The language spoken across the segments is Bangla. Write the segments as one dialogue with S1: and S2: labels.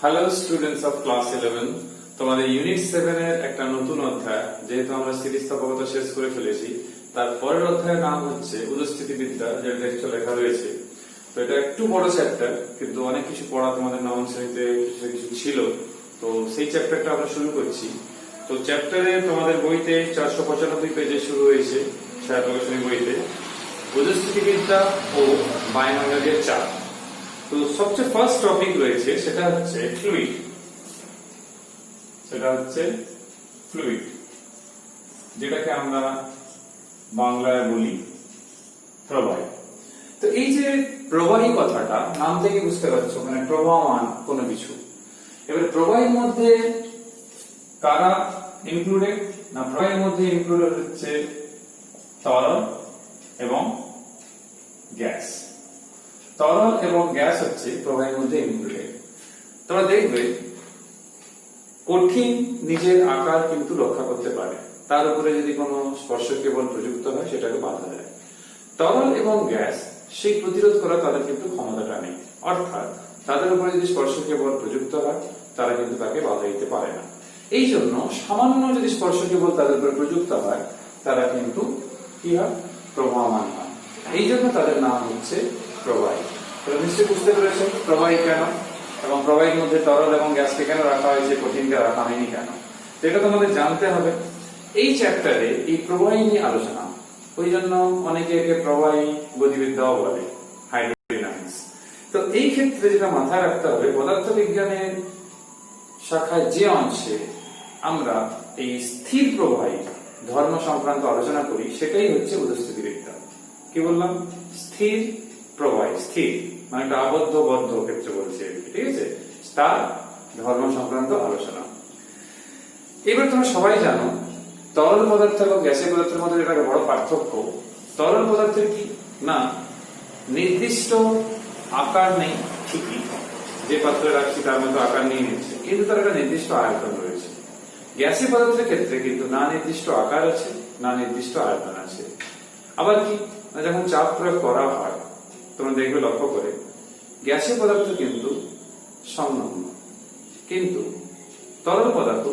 S1: হ্যালো স্টুডেন্টস অফ ক্লাস 11, তোমাদের ইউনিট 7 এর একটা নতুন অধ্যায়, যেহেতু আমরা স্থিতিস্থাপকতা শেষ করে ফেলেছি, তার পরের অধ্যায়ের নাম হচ্ছে উদস্থিতিবিদ্যা, যেটা টেক্সটে লেখা রয়েছে। তো এটা একটু বড় চ্যাপ্টার, কিন্তু অনেক কিছু পড়া তোমাদের নবম শ্রেণীতে কিছু ছিল। তো সেই চ্যাপ্টারটা আমরা শুরু করছি। তো চ্যাপ্টারে তোমাদের বইতে 495 পেজে শুরু হয়েছে, ছায়া প্রকাশনী বইতে উদস্থিতিবিদ্যা ও বায়ুমণ্ডলীয় চাপ। তো সবচেয়ে ফার্স্ট টপিক রয়েছে, সেটা হচ্ছে ফ্লুইড। যেটাকে আমরা বাংলায় বলি প্রবাহী। তো এই যে প্রবাহী কথাটা নাম থেকে বুঝতে পারছো, মানে প্রবাহমান কোনো কিছু। এবার প্রবাহীর মধ্যে কারা ইনক্লুডেড? না, প্রবাহীর মধ্যে ইনক্লুডেড হচ্ছে তরল এবং গ্যাস। তরল এবং গ্যাস হচ্ছে প্রবাহের মধ্যে ইনক্লুডেড। তোমরা দেখবে কঠিন নিজের আকার কিন্তু রক্ষা করতে পারে, তার উপরে যদি কোনো স্পর্শকীয় বল প্রযুক্ত হয় সেটাকে বাধা দেয়। তরল এবং গ্যাস সেই প্রতিরোধ করা তাদের কিন্তু ক্ষমতাটা নেই, অর্থাৎ তাদের উপরে যদি স্পর্শকীয় বল প্রযুক্ত হয় তারা কিন্তু তাকে বাধা দিতে পারে না। এই জন্য সামান্য যদি স্পর্শকীয় বল তাদের উপরে প্রযুক্ত হয় তারা কিন্তু কি হয়? প্রবাহমান হয়। এই জন্য তাদের নাম হচ্ছে প্রবাহী। নিশ্চয়ই বুঝতে পেরেছেন প্রবাহী কেন, এবং প্রবাহীর মধ্যে তরল এবং গ্যাসকে কেন রাখা হয়েছে, কঠিনকে রাখা হয়নি কেন, এটা তোমাদের জানতে হবে। এই চ্যাপ্টারে এই প্রবাহী নিয়ে আলোচনা, ওই জন্য অনেকে একে প্রবাহী গতিবিদ্যাও বলে, হাইড্রোডাইনামিক্স। তো এই ক্ষেত্রে যেটা মাথায় রাখতে হবে, পদার্থবিজ্ঞানের শাখায় যে অংশে আমরা এই স্থির প্রবাহী ধর্ম সংক্রান্ত আলোচনা করি সেটাই হচ্ছে উদস্থিতিবিদ্যা। কি বললাম? স্থির প্রবাহী, স্থির মানে একটা আবদ্ধ বদ্ধ ক্ষেত্রে বলছে, ঠিক আছে, তার ধর্ম সংক্রান্ত আলোচনা। এবার তোমরা সবাই জানো তরল পদার্থ এবং গ্যাসীয় পদার্থের মধ্যে একটা বড় পার্থক্য। তরল পদার্থের কি না, নির্দিষ্ট আকার নেই, ঠিকই, যে পাত্রে রাখছি তার মধ্যে আকার নিয়ে নিচ্ছে, কিন্তু তার একটা নির্দিষ্ট আয়তন রয়েছে। গ্যাসীয় পদার্থের ক্ষেত্রে কিন্তু না নির্দিষ্ট আকার আছে, না নির্দিষ্ট আয়তন আছে। আবার কি, যখন চাপ প্রয়োগ করা হয় তোমরা দেখবে লক্ষ্য করে গ্যাসীয় পদার্থ কিন্তু সংলগ্ন, কিন্তু তরল পদার্থ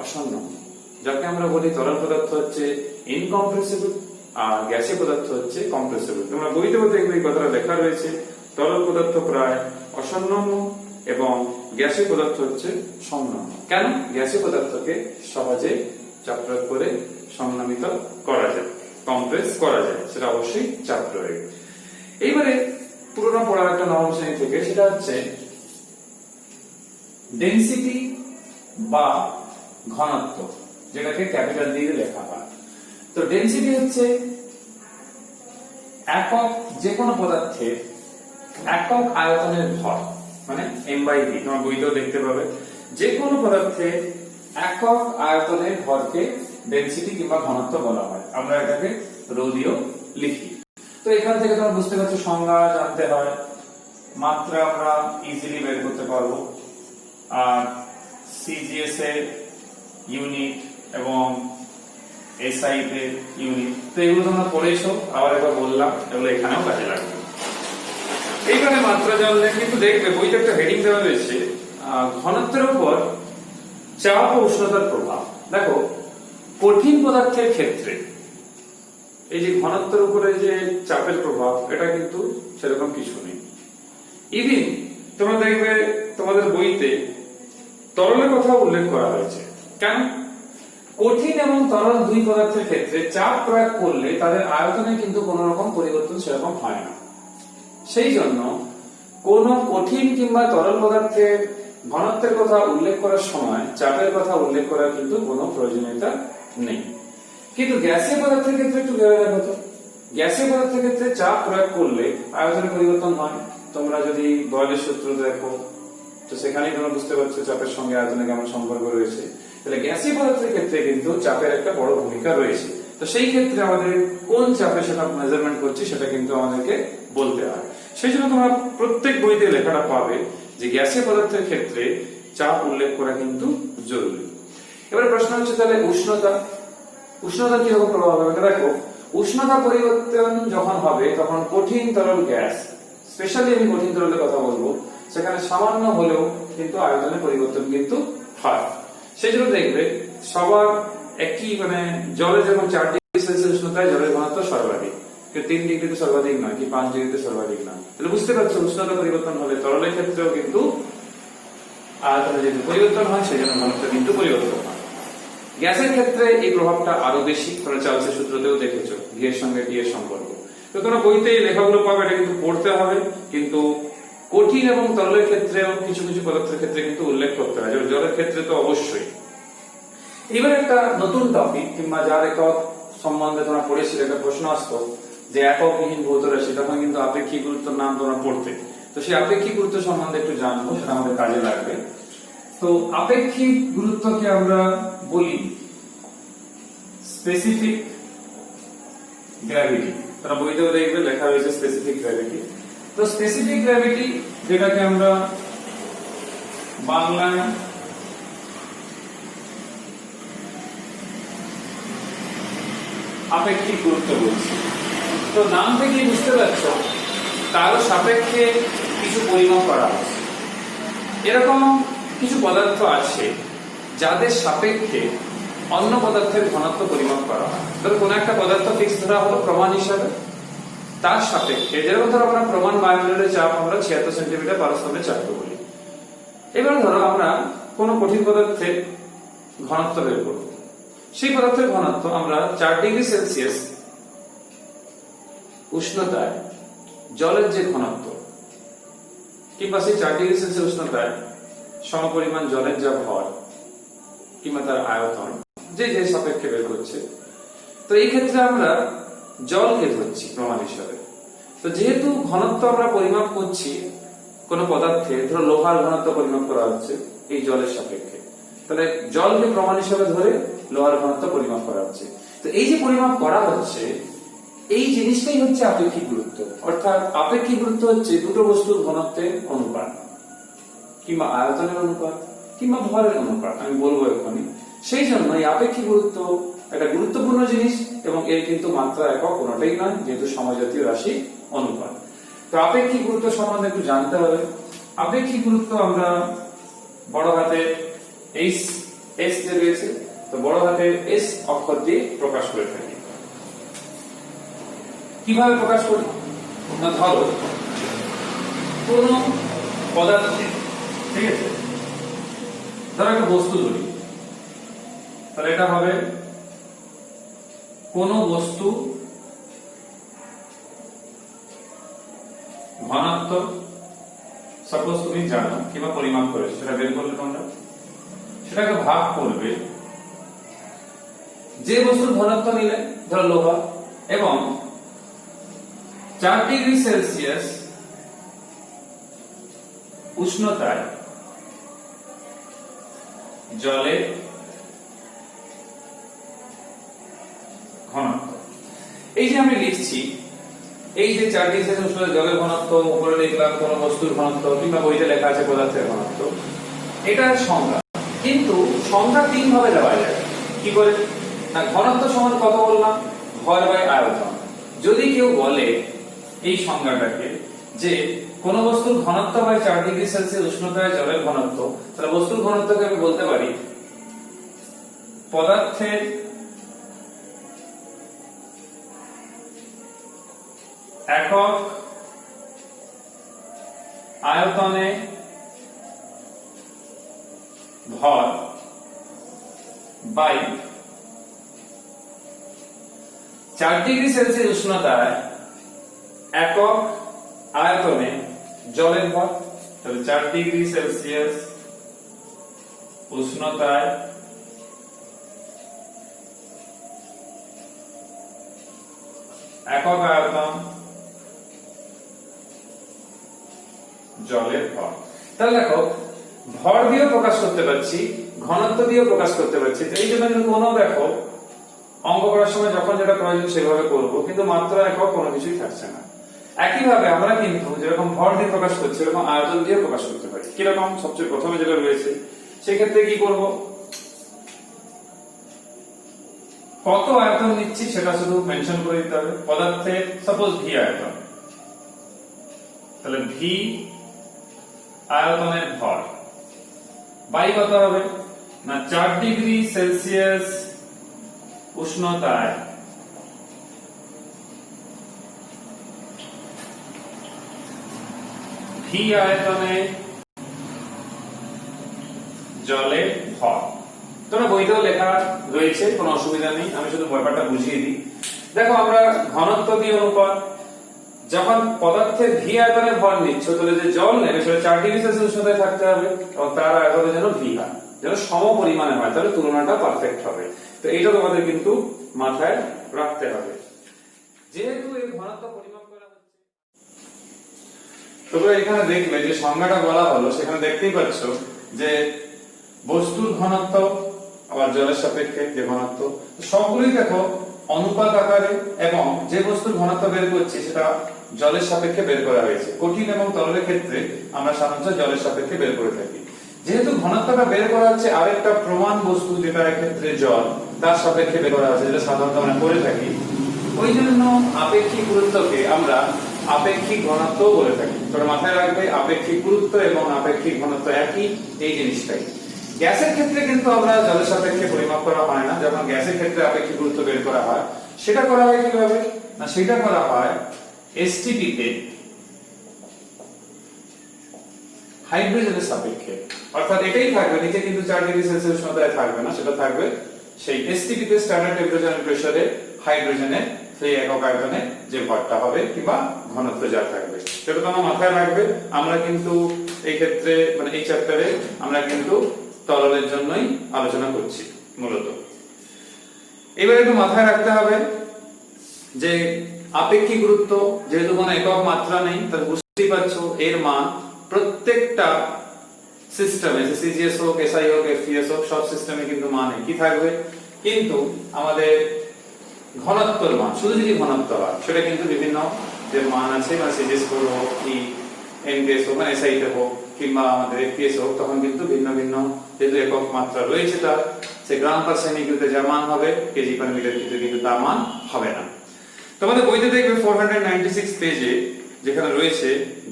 S1: অসংলগ্ন। যাকে আমরা বলি তরল পদার্থ হচ্ছে ইনকম্প্রেসিবল আর গ্যাসীয় পদার্থ হচ্ছে কম্প্রেসিবল। তোমরা বইতে দেখবে এই কথাটা লেখা রয়েছে, তরল পদার্থ প্রায় অসংলগ্ন এবং গ্যাসীয় পদার্থ হচ্ছে সংলগ্ন। কেন? গ্যাসীয় পদার্থকে সহজে চাপ প্রয়োগ করে সংলগ্নিত করা যায়, কম্প্রেস করা যায়, সেটা অবশ্যই চাপ প্রয়োগ। এইবারে পুরোনো পড়ার একটা নবম শ্রেণী থেকে, সেটা হচ্ছে ডেনসিটি বা ঘনত্ব, যেটাকে ক্যাপিটাল দিয়ে লেখা হয়। তো ডেনসিটি হচ্ছে একক যে কোনো পদার্থের একক আয়তনের ভর, মানে m/v। তোমার বইতেও দেখতে পাবে যে কোনো পদার্থের একক আয়তনের ভরকে ডেনসিটি কিংবা ঘনত্ব বলা হয়। আমরা এটাকে রো দিয়েও লিখি। তো এখান থেকে তোমরা বুঝতে পারছো সংজ্ঞা জানতে হয়, মাত্রা আমরা ইজিলি বের করতে পারবো, আর সিজিএস এর ইউনিট এবং এসআই এর ইউনিট, তো এগুলো তোমরা পড়েছো, আবার একবার বললাম, এগুলো এখানেও কাজে লাগবে। এইখানে মাত্রা জানলে কিন্তু দেখবে বইতে একটা হেডিং দেওয়া রয়েছে ঘনত্বের উপর চাপ ও উষ্ণতার প্রভাব। দেখো কঠিন পদার্থের ক্ষেত্রে এই যে ঘনত্বের উপরে যে চাপের প্রভাব, এটা কিন্তু সেরকম কিছু নেই। ইভিন তোমরা দেখবে তোমাদের বইতে তরলের কথা উল্লেখ করা হয়েছে। কেন? কঠিন এবং তরল দুই পদার্থের ক্ষেত্রে চাপ প্রয়োগ করলে তাদের আয়তনে কিন্তু কোন রকম পরিবর্তন সেরকম হয় না। সেই জন্য কোন কঠিন কিংবা তরল পদার্থের ঘনত্বের কথা উল্লেখ করার সময় চাপের কথা উল্লেখ করার কিন্তু কোনো প্রয়োজনীয়তা নেই। কিন্তু গ্যাসীয় পদার্থের ক্ষেত্রে একটু ভেবে দেখো তো, গ্যাসীয় পদার্থের ক্ষেত্রে চাপ প্রয়োগ করলে আয়তনের পরিবর্তন হয়। তোমরা যদি বয়লের সূত্র দেখো তো সেখানেই তোমরা বুঝতে পারছো চাপের সঙ্গে আয়তনের কেমন সম্পর্ক রয়েছে। তাহলে গ্যাসীয় পদার্থের ক্ষেত্রে কিন্তু চাপের একটা বড় ভূমিকা রয়েছে। তো সেই ক্ষেত্রে আমাদের কোন চাপে সেটা মেজারমেন্ট করছি সেটা কিন্তু আমাদেরকে বলতে হয়। সেই জন্য তোমরা প্রত্যেক বইতে লেখাটা পাবে যে গ্যাসীয় পদার্থের ক্ষেত্রে চাপ উল্লেখ করা কিন্তু জরুরি। এবারে প্রশ্ন হচ্ছে তাহলে উষ্ণতা কিরকম প্রভাব হবে? দেখো উষ্ণতা পরিবর্তন যখন হবে তখন কঠিন তরল গ্যাস, স্পেশালি আমি কঠিন তরলের কথা বলবো, সেখানে সামান্য হলেও কিন্তু আয়তনে পরিবর্তন কিন্তু হয়। সেই জন্য দেখবে সবার একই মানে জলে যখন 4 ডিগ্রি সেলসিয়াস উষ্ণতায় জলের ঘনত্ব সর্বাধিক, 3 ডিগ্রিতে সর্বাধিক নয় কি 5 ডিগ্রিতে সর্বাধিক নয়। তাহলে বুঝতে পারছো উষ্ণতা পরিবর্তন হলে তরলের ক্ষেত্রেও কিন্তু আয়তনে যদি পরিবর্তন হয় সেই জন্য ঘনত্ব কিন্তু পরিবর্তন হয়। গ্যাসের ক্ষেত্রে এই প্রভাবটা আরো বেশি, তোমরা চার্লসের সূত্রতেও দেখেছো ভি এর সঙ্গে ডি এর সম্পর্ক। তো তোমরা বইতে এই লেখাগুলো পাবে, এটা কিন্তু পড়তে হবে, কিন্তু কঠিন এবং তরলের ক্ষেত্রেও কিছু কিছু পদার্থের ক্ষেত্রে কিন্তু উল্লেখ করতে হয়, জলের ক্ষেত্রে তো অবশ্যই। এবার একটা নতুন টপিক কিংবা যার একক সম্বন্ধে তোমরা পড়েছিলে, একটা প্রশ্ন আসতো যে এককবিহীন ভৌত রাশি, তখন কিন্তু আপেক্ষিক গুরুত্বের নাম তোমরা পড়তে। তো সেই আপেক্ষিক গুরুত্ব সম্বন্ধে একটু জানবো, সেটা আমাদের কাজে লাগবে। তো আপেক্ষিক গুরুত্বকে আমরা বলি স্পেসিফিক গ্র্যাভিটি। তারা বইতেও দেখবে লেখা রয়েছে স্পেসিফিক গ্র্যাভিটি। তো স্পেসিফিক গ্র্যাভিটি যেটাকে আমরা বাংলায় আপেক্ষিক গুরুত্ব বলছি। তো নাম থেকে বুঝতে পারছো তারও সাপেক্ষে কিছু পরিমাপ করা হচ্ছে। এরকম কিছু পদার্থ আছে যাদের সাপেক্ষে অন্য পদার্থের ঘনত্ব পরিমাপ করা হয়। ধরো কোনো একটা পদার্থ ফিক্স ধরা হলো প্রমাণ হিসাবে, তার সাপেক্ষে যেরকম ধরো আমরা প্রমাণ বায়ুমণ্ডলের চাপ আমরা 76 সেন্টিমিটার পারস্তম্ভের চাপকে বলি। এবার ধরো আমরা কোনো কঠিন পদার্থের ঘনত্ব বের করব, সেই পদার্থের ঘনত্ব আমরা 4 ডিগ্রি সেলসিয়াস উষ্ণতায় জলের যে ঘনত্ব কিংবা সেই 4 ডিগ্রি সেলসিয়াস উষ্ণতায় সমপরিমাণ জলের যা ভর কিংবা তার আয়তন যে যে সাপেক্ষে বের করছে, তো এই ক্ষেত্রে আমরা জলকে ধরছি প্রমাণ হিসাবে। তো যেহেতু ঘনত্ব আমরা পরিমাপ করছি কোন পদার্থে, ধরো লোহার ঘনত্ব পরিমাপ করা হচ্ছে এই জলের সাপেক্ষে, তাহলে জলকে প্রমাণ হিসাবে ধরে লোহার ঘনত্ব পরিমাপ করা হচ্ছে। তো এই যে পরিমাপ করা হচ্ছে এই জিনিসটাই হচ্ছে আপেক্ষিক গুরুত্ব। অর্থাৎ আপেক্ষিক গুরুত্ব হচ্ছে দুটো বস্তুর ঘনত্বের অনুপাত কিংবা আয়তনের অনুপাত কিংবা ভরের অনুপাত, আমি বলবো এখনই। সেই জন্য এই আপেক্ষিক গুরুত্ব একটা গুরুত্বপূর্ণ জিনিস এবং এর কিন্তু মাত্রা একক কোনোটাই নয়, যেহেতু সমজাতীয় রাশি অনুপাত। তো আপেক্ষিক গুরুত্ব সম্বন্ধে একটু জানতে হবে। আপেক্ষিক গুরুত্ব আমরা বড় হাতে এইচ এস যে রয়েছে, তো বড় হাতে এস অক্ষর দিয়ে প্রকাশ করে থাকি। কিভাবে প্রকাশ করি না, ধরো কোন পদার্থে, ঠিক আছে, ধরো একটা বস্তু ধরি, তাহলে এটা হবে কোন বস্তু ঘনত্ব, সাপোজ তুমি জানো কিংবা পরিমাপ করেছো, সেটা বের করলে তোমরা সেটাকে ভাগ করবে যে বস্তুর ঘনত্ব নিলে, ধরো লোহা, এবং 4 ডিগ্রি সেলসিয়াস উষ্ণতায় জলের ঘনত্ব। এই যে আমি লিখছি, এই যে 4 ডিগ্রি সেলসিয়াস উষ্ণতায় জলের ঘনত্ব, উপরে লিখলাম কোন বস্তুর ঘনত্ব কিংবা বইতে লেখা আছে পদার্থের ঘনত্ব, এটার সংজ্ঞা। কিন্তু সংজ্ঞা 3 ভাবে দেওয়া যায়। কি করে না, ঘনত্ব সমান কত বললাম, ভর বাই আয়তন। যদি কেউ বলে এই সংজ্ঞাটাকে যে কোন বস্তুর ঘনত্ব বাই 4 ডিগ্রি সেলসিয়াস উষ্ণতায় জলের ঘনত্ব, তাহলে বস্তুর ঘনত্বকে আমি বলতে পারি পদার্থের একক আয়তনে ভর বাই 4 ডিগ্রি সেলসিয়াস উষ্ণতায় একক আয়তনে জলের ভর। তাহলে 4 ডিগ্রি সেলসিয়াস উষ্ণতায় একক আয়তন জলের ভর। তাহলে দেখো ভর দিয়েও প্রকাশ করতে পারছি, ঘনত্ব দিয়েও প্রকাশ করতে পারছি। এই জন্য কোনো দেখো অঙ্ক করার সময় যখন যেটা প্রয়োজন সেভাবে করব, কিন্তু মাত্রা একক কোনো কিছুই থাকছে না। একইভাবে আমরা কিন্তু যেরকম ভর দিয়ে প্রকাশ করছি এরকম আয়তন দিয়ে প্রকাশ করতে পারি। কিরকম, সবচেয়ে প্রথমে যেটা রয়েছে সেক্ষেত্রে কি করব, কত আয়তন নিচ্ছি সেটা শুধু মেনশন করে দিতে হবে। পদার্থের সাপোজ ভি আয়তন, তাহলে ভি আয়তনের ভর বাই কত হবে না 4 ডিগ্রি সেলসিয়াস উষ্ণতায় ভি আয়তনে জলের ভর। তোমরা বইতেও লেখা রয়েছে, কোনো অসুবিধা নেই, আমি শুধু ব্যাপারটা বুঝিয়ে দিই। দেখো আমরা ঘনত্ব দিয়ে অনুপাত, যখন পদার্থের ভি আয়তনের ভর নিচ্ছ তাহলে যে জল নেবে সেটা 4 ডিগ্রি সেলসিয়াস উষ্ণতায় থাকতে হবে এবং তার আয়তনে যেন ভি হয়, যেন সম পরিমাণে হয়, তাহলে তুলনাটা পারফেক্ট হবে। তো এইটা তোমাদের কিন্তু মাথায় রাখতে হবে। যেহেতু এই ঘনত্ব পরিমাপ করা হচ্ছে, তোমরা এখানে দেখবে যে সংজ্ঞাটা বলা হলো, সেখানে দেখতেই পাচ্ছ যে বস্তুর ঘনত্ব আবার জলের সাপেক্ষে যে ঘনত্ব, সবগুলোই দেখো অনুপাত আকারে, এবং যে বস্তুর ঘনত্ব বের করছি সেটা জলের সাপেক্ষে বের করা হয়েছে। কঠিন এবং তরলের ক্ষেত্রে আমরা সাধারণত জলের সাপেক্ষে বের করে থাকি। যেহেতু ঘনত্বটা বের করা হচ্ছে আরেকটা প্রমাণ বস্তু, যেটা ক্ষেত্রে জল, তার সাপেক্ষে বের করা হচ্ছে, যেটা সাধারণত আমরা করে থাকি, ওই জন্য আপেক্ষিক গুরুত্বকে আমরা আপেক্ষিক ঘনত্ব বলে থাকি। তোমরা মাথায় রাখবে আপেক্ষিক গুরুত্ব এবং আপেক্ষিক ঘনত্ব একই, এই জিনিসটাই। গ্যাসের ক্ষেত্রে কিন্তু আমরা জলের সাপেক্ষে পরিমাপ করা হয় না। যখন গ্যাসের ক্ষেত্রে আপেক্ষিক গুরুত্ব বের করা হয়, সেটা করা হয় কিভাবে না, সেটা করা হয় এসটিপি তে হাইড্রোজেনের সাপেক্ষে। অর্থাৎ এটাই থাকবে, নিচে কিন্তু 4 ডিগ্রি সেলসিয়াস উষ্ণতায় থাকবে না, সেটা থাকবে সেই এসটিপি তে স্ট্যান্ডার্ড টেম্পারেচার এন্ড প্রেসারে হাইড্রোজেনের সেই একক আয়তনে যে ভরটা হবে কিংবা ঘনত্ব যা থাকবে, সেটা তোমরা মাথায় রাখবে। আমরা কিন্তু এই ক্ষেত্রে মানে এই চ্যাপ্টারে আমরা কিন্তু তরলের জন্যই আলোচনা করছি মূলত। এবার একটু মাথায় রাখতে হবে যে আপেক্ষিক গুরুত্ব, যেহেতু কোনো একক মাত্রা নেই, তাহলে বুঝতেই পারছো এর মান প্রত্যেকটা সিস্টেমে, সিজিএস হোক, এসআই হোক, এফপিএস হোক, সব সিস্টেমে কিন্তু মান একই থাকবে। কিন্তু আমাদের ঘনত্বর মান, শুধু যদি ঘনত্ব হয়, সেটা কিন্তু বিভিন্ন যে মান আছে, মানে সিজিএস হোক কি এনপিএস হোক, মানে এসআই তে হোক কিংবা আমাদের এফপিএস হোক, তখন কিন্তু ভিন্ন ভিন্ন যেহেতু একক মাত্রা রয়েছে, তার সে গ্রাম পার সেন্টিগ্রেডে যা মান হবে, কেজি পার মিটার কিউবে কিন্তু তার মান হবে না। তোমাদের বইতে দেখবে 496 পেজে যেখানে রয়েছে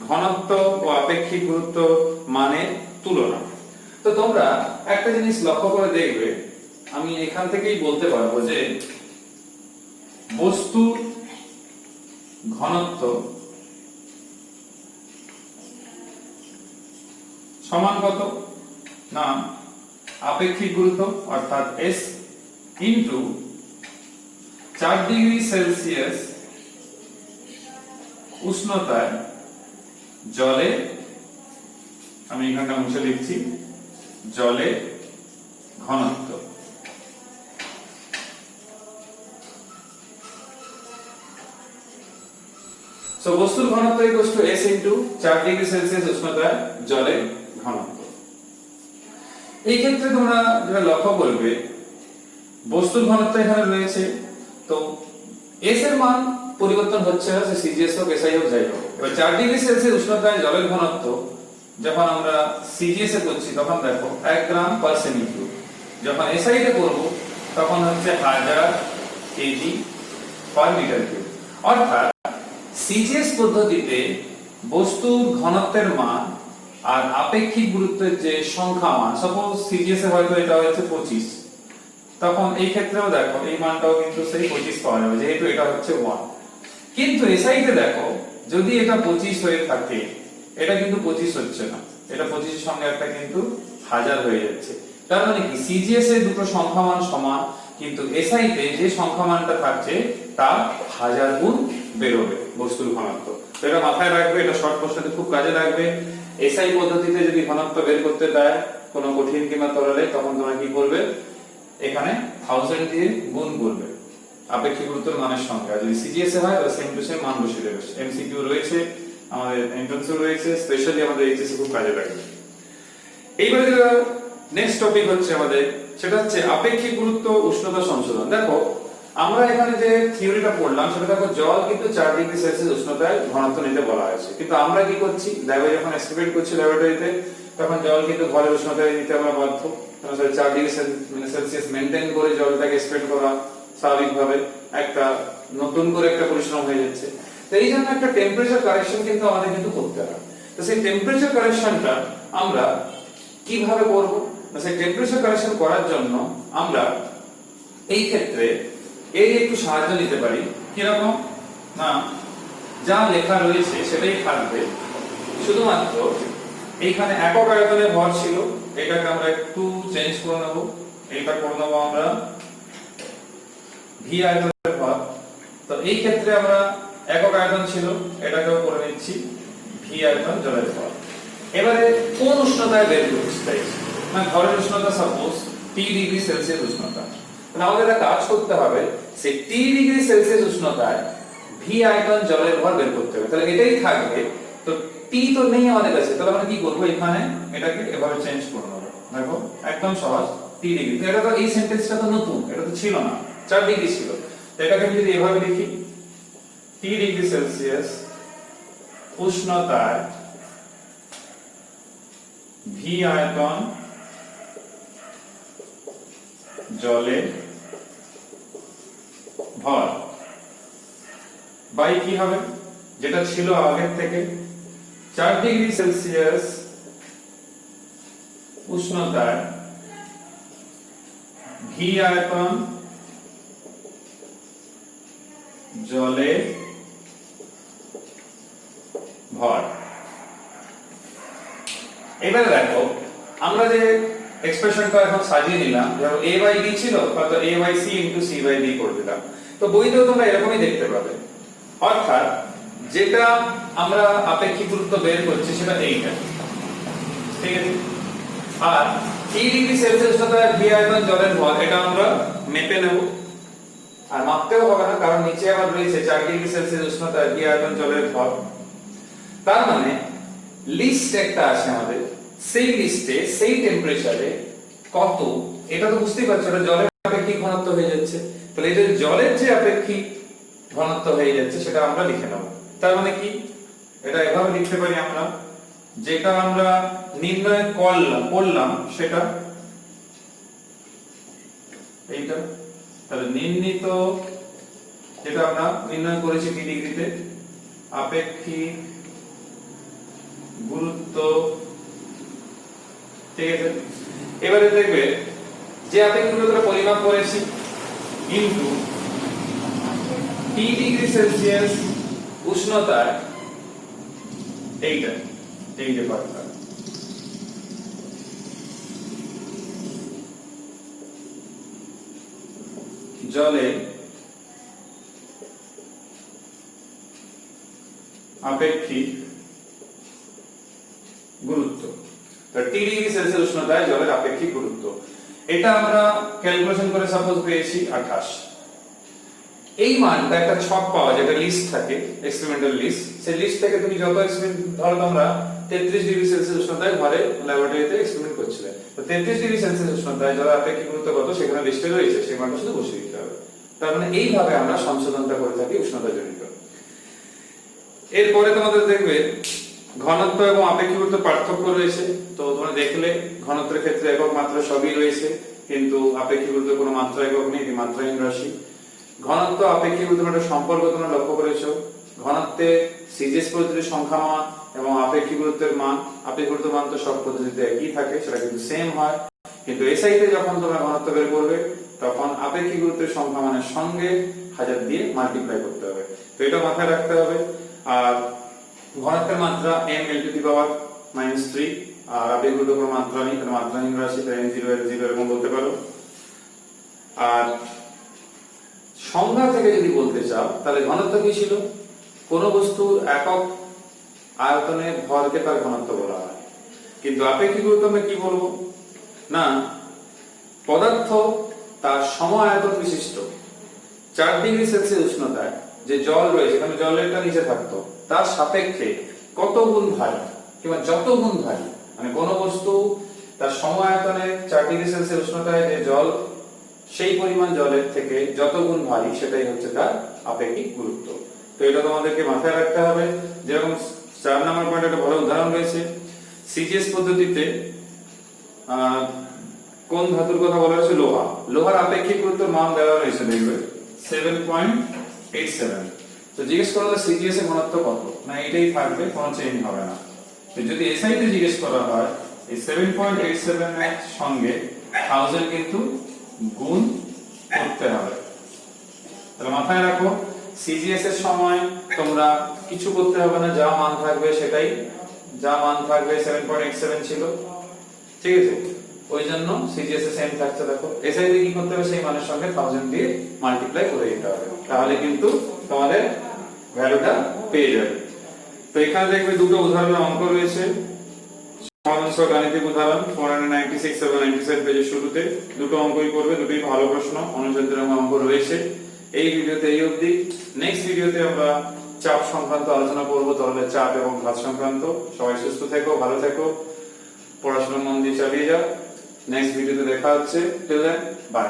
S1: ঘনত্ব ও আপেক্ষিক গুরুত্ব মানের তুলনা। তো তোমরা একটা জিনিস লক্ষ্য করে দেখবে, আমি এখান থেকেই বলতে পারবো যে বস্তুর ঘনত্ব সমান কত না আপেক্ষিক গুরুত্ব অর্থাৎ S ইনটু 4 ডিগ্রি সেলসিয়াস উষ্ণতায় জলে, আমি এখানটা মুছে লিখছি, জলে ঘনত্ব। সো বস্তুর ঘনত্ব equals to S into 4 degree Celsius উষ্ণতায় জলের ঘনত্ব। এই ক্ষেত্রে তোমরা যেটা লক্ষ্য করবে, বস্তুর ঘনত্ব এখানে রয়েছে, তো S এর মান পরিবর্তন হচ্ছে না, সে সিজিএস হোক, এসআই হোক, যাই হোক। এবার 4 ডিগ্রি সেলসিয়াস উষ্ণতায় জলের ঘনত্ব যখন আমরা সিজিএস এ করছি তখন দেখো 1 গ্রাম পার সেমি কিউব, যখন এসআই তে করব তখন হচ্ছে 1000 কেজি পার মিটার কিউব। অর্থাৎ সিজিএস পদ্ধতিতে বস্তুর ঘনত্বের মান আর আপেক্ষিক গুরুত্বের যে সংখ্যা মান, সাপোজ সিজিএস এ হয়তো এটা হচ্ছে 25, তখন এই ক্ষেত্রেও দেখো এই মানটাও কিন্তু সেই 25 পাওয়া যাবে, যেহেতু এটা হচ্ছে 1। কিন্তু এসআই তে দেখো যদি এটা 25 হয়ে থাকে, এটা কিন্তু 25 হচ্ছে না, এটা 25 এর সঙ্গে একটা কিন্তু 1000 হয়ে যাচ্ছে। তার মানে কি সিজিএস এ দুটো সংখ্যা মান সমান, কিন্তু এসআই তে যে সংখ্যা মানটা থাকছে তা 1000 গুণ বেরোবে বস্তুর ঘনত্ব। তো এটা মাথায় রাখবে, এটা শর্ট প্রশ্নে খুব কাজে লাগবে। এসআই পদ্ধতিতে যদি ঘনত্ব বের করতে দেয় কোনো কঠিন কিংবা তরলে, তখন তোমরা কি করবে, এখানে 1000 দিয়ে গুণ করবে আপেক্ষিক গুরুত্বের মানের সঙ্গে। আর যদি সিজিএস এ হয় তাহলে সেম টু সেম মান বসিয়ে দেবে। এমসিকিউ রয়েছে, আমাদের এন্ট্রান্সও রয়েছে, স্পেশালি আমাদের এইচএসসি খুব কাজে লাগবে। এইবারে যেটা নেক্সট টপিক হচ্ছে আমাদের, সেটা হচ্ছে আপেক্ষিক গুরুত্ব উষ্ণতা সংশোধন। দেখো আমরা এখানে যে থিওরিটা পড়লাম সেটা দেখো, জল কিন্তু 4 ডিগ্রি সেলসিয়াস উষ্ণতায় ঘনত্ব নিতে বলা হয়েছে, কিন্তু আমরা কি করছি, ল্যাবে যখন এক্সপেরিমেন্ট করছি ল্যাবরেটরিতে, তখন জল কিন্তু ঘরের উষ্ণতায় নিতে আমরা বাধ্য, কারণ 4 ডিগ্রি সেলসিয়াস মেইনটেইন করে জলটাকে এক্সপেরিমেন্ট করা স্বাভাবিকভাবে একটা নতুন করে একটা পরিশ্রম হয়ে যাচ্ছে। তো এই জন্য একটা টেম্পারেচার কারেকশন কিন্তু আমাদের কিন্তু করতে হয়। তো সেই টেম্পারেচার কারেকশনটা আমরা কিভাবে করব? সেই টেম্পারেচার কারেকশন করার জন্য আমরা এই ক্ষেত্রে এই একটু সাহায্য নিতে পারি। কিরকম না, যা লেখা রয়েছে সেটাই থাকবে, শুধুমাত্র এইখানে একক আয়তনে ভর ছিল, এটাকে আমরা একটু চেঞ্জ করে নেব, এটা করে নেব আমরা ভি আয়তনের ভর। তো এই ক্ষেত্রে আমরা একক আয়তন ছিল, এটাকেও করে নিচ্ছি ভি আয়তন জলের ভর। এবারে কোন উষ্ণতায় বের করতে চাইছি, মানে ঘরের উষ্ণতা সাপোজ টি ডিগ্রি সেলসিয়াস উষ্ণতা, তাহলে আমাদের একটা কাজ করতে হবে, সেই টি ডিগ্রি সেলসিয়াস উষ্ণতায় ভি আয়তন জলের ভর বের করতে হবে। তাহলে এটাই থাকবে। তো টি তো নেই আমাদের কাছে, তাহলে আমরা কি করব, এখানে এটাকে এভাবে চেঞ্জ করে নেব। দেখো একদম সহজ, টি ডিগ্রি। তো এটা তো এই সেন্টেন্সটা তো নতুন, এটা তো ছিল না, 4 ডিগ্রি ছিল। তো এটাকে আমি যদি এভাবে লিখি, টি ডিগ্রি সেলসিয়াস উষ্ণতায় ভি আয়তন জলে ভর বাই কি হবে, যেটা ছিল আগের থেকে 4 ডিগ্রি সেলসিয়াস উষ্ণতায় ভি আয়তন জলে ভর। এবারে দেখো আমরা যে এক্সপ্রেশনটা এখন সাজিয়ে নিলাম, ধরো a বাই b ছিল, অর্থাৎ a by c into c by d করে দিলাম। তো বইতেও তোমরা এরকমই দেখতে পাবে, অর্থাৎ যেটা আমরা আপেক্ষিক গুরুত্ব বের করছি সেটা এইটা, ঠিক আছে। আর 3 ডিগ্রি সেলসিয়াস উষ্ণতায় ভি আয়তন জলের ভর, এটা আমরা মেপে নেব, আর মাপতেও হবে না, কারণ নিচে আবার রয়েছে 4 ডিগ্রি সেলসিয়াস উষ্ণতায় ভি আয়তন জলের ভর। তার মানে লিস্ট একটা আছে আমাদের, সেই লিস্টে সেই টেম্পারেচারে কত, এটা তো বুঝতেই পারছো, এটা জলের আপেক্ষিক ঘনত্ব হয়ে যাচ্ছে। তাহলে এটা জলের যে আপেক্ষিক ঘনত্ব হয়ে যাচ্ছে সেটা আমরা লিখে নেব। তার মানে কি, এটা এভাবে লিখতে পারি আমরা, যেটা আমরা নির্ণয় করলাম সেটা এইটা। তাহলে নির্ণীত যেটা আমরা নির্ণয় করেছি টি ডিগ্রিতে, আপেক্ষিক গুরুত্ব, ঠিক আছে। এবারে দেখবে যে আপেক্ষিক গুরুত্বটা পরিমাপ করেছি ইনটু টি ডিগ্রি সেলসিয়াস উষ্ণতায় এইটা, এই যে পার্টটা, জলে আপেক্ষিক গুরুত্ব। টি ডিগ্রি সেলসিয়াস উষ্ণতায় জলের আপেক্ষিক গুরুত্ব, এটা আমরা ক্যালকুলেশন করে সাপোজ পেয়েছি 28। এই মানটা একটা ছক পাওয়া যায়, একটা লিস্ট থাকে, এক্সপেরিমেন্টাল লিস্ট। সেই লিস্ট থেকে তুমি যত এক্সপেরিমেন্ট, ধরো তোমরা 33 ডিগ্রি সেলসিয়াস উষ্ণতায় ঘরে ল্যাবরেটরিতে এক্সপেরিমেন্ট করছিলে, তো 33 ডিগ্রি সেলসিয়াস উষ্ণতায় জলের আপেক্ষিক গুরুত্ব কত সেখানে লিস্টে রয়েছে, সেই মানটা শুধু বসিয়ে দিতে হবে। তার মানে এইভাবে আমরা সংশোধনটা করে থাকি উষ্ণতা জনিত। এরপরে তোমাদের দেখবে ঘনত্ব এবং আপেক্ষিক গুরুত্ব পার্থক্য রয়েছে। তো তোমরা দেখলে ঘনত্বের ক্ষেত্রে একক মাত্রা সবই রয়েছে, কিন্তু আপেক্ষিক গুরুত্ব কোনো মাত্রা একক নেই, এটি মাত্রাহীন রাশি। ঘনত্ব আপেক্ষিক গুরুত্বের একটা সম্পর্ক তোমরা লক্ষ্য করেছো, ঘনত্বে সিজিএস পদ্ধতির সংখ্যা মান এবং আপেক্ষিক গুরুত্বের মান, আপেক্ষিক গুরুত্বের মান তো সব পদ্ধতিতে একই থাকে, সেটা কিন্তু সেম হয়, কিন্তু এসআইতে যখন তোমরা ঘনত্ব বের করবে তখন আপেক্ষিক গুরুত্বের সংখ্যা মানের সঙ্গে 1000 দিয়ে মাল্টিপ্লাই করতে হবে। তো এটা মাথায় রাখতে হবে। আর ঘনত্বের মাত্রা m l টু দি পাওয়ার -3, আর আপেক্ষিক গুরুত্বের কোনো মাত্রা নেই, তাহলে মাত্রাহীন রাশি, তাই m0 l0 এরকম বলতে পারো। আর সংজ্ঞা থেকে যদি বলতে চাও তাহলে ঘনত্ব কি ছিল, কোন বস্তুর একক আয়তনে ভরকে তার ঘনত্ব বলা হয়। কিন্তু আপেক্ষিক গুরুত্ব আমরা কি বলবো, না পদার্থ তার সম আয়তন বিশিষ্ট 4 ডিগ্রি সেলসিয়াস উষ্ণতায় যে জল রয়েছে, এখানে জলেরটা নিচে থাকতো, তার সাপেক্ষে কত গুণ ভারী কিংবা যত গুণ ভারী, মানে কোন বস্তু তার সম আয়তনে 4 ডিগ্রি সেলসিয়াস উষ্ণতায় যে জল, সেই পরিমাণ জলের থেকে যত গুণ ভারী, সেটাই হচ্ছে তার আপেক্ষিক গুরুত্ব। তো এটা তোমাদেরকে মাথায় রাখতে হবে। যেরকম 4 নম্বর পয়েন্টে একটা ভালো উদাহরণ রয়েছে, সিজিএস পদ্ধতিতে কোন ধাতুর কথা বলা হয়েছে, লোহা। লোহার আপেক্ষিক গুরুত্বের মান দেওয়া রয়েছে, দেখবে 7.87। তো জিজ্ঞেস করা হলো সিজিএস এর ঘনত্ব কত, না এটাই থাকবে, কোনো চেঞ্জ হবে না। তো যদি এসআই তে জিজ্ঞেস করা হয় এই 7.87 এর সঙ্গে 1000 কিন্তু গুণ করতে হবে। তাহলে মাথায় রাখো সিজিএস এর সময় তোমরা কিছু করতে হবে না, যা মান থাকবে সেটাই, যা মান থাকবে 7.87 ছিল, ঠিক আছে, ওই জন্য সিজিএস এ সেম থাকছে। দেখো এসআই তে কি করতে হবে, সেই মানের সঙ্গে 1000 দিয়ে মাল্টিপ্লাই করে দিতে হবে, তাহলে কিন্তু তোমাদের ভ্যালুটা পেয়ে যাবে। তো এখানে দেখবে দুটো উদাহরণের অঙ্ক রয়েছে, সমাধান সহ গাণিতিক উদাহরণ 496 এবং 97 পেজের শুরুতে দুটো অঙ্কই করবে, দুটোই ভালো প্রশ্ন, অনুসন্ধানের অঙ্ক রয়েছে। এই ভিডিওতে এই অবধি। নেক্সট ভিডিওতে আমরা চাপ সংক্রান্ত আলোচনা করব, তাহলে চাপ এবং ঘাত সংক্রান্ত। সবাই সুস্থ থেকো, ভালো থেকো, পড়াশোনা মন দিয়ে চালিয়ে যাও। নেক্সট ভিডিওতে দেখা হচ্ছে। Till then, by.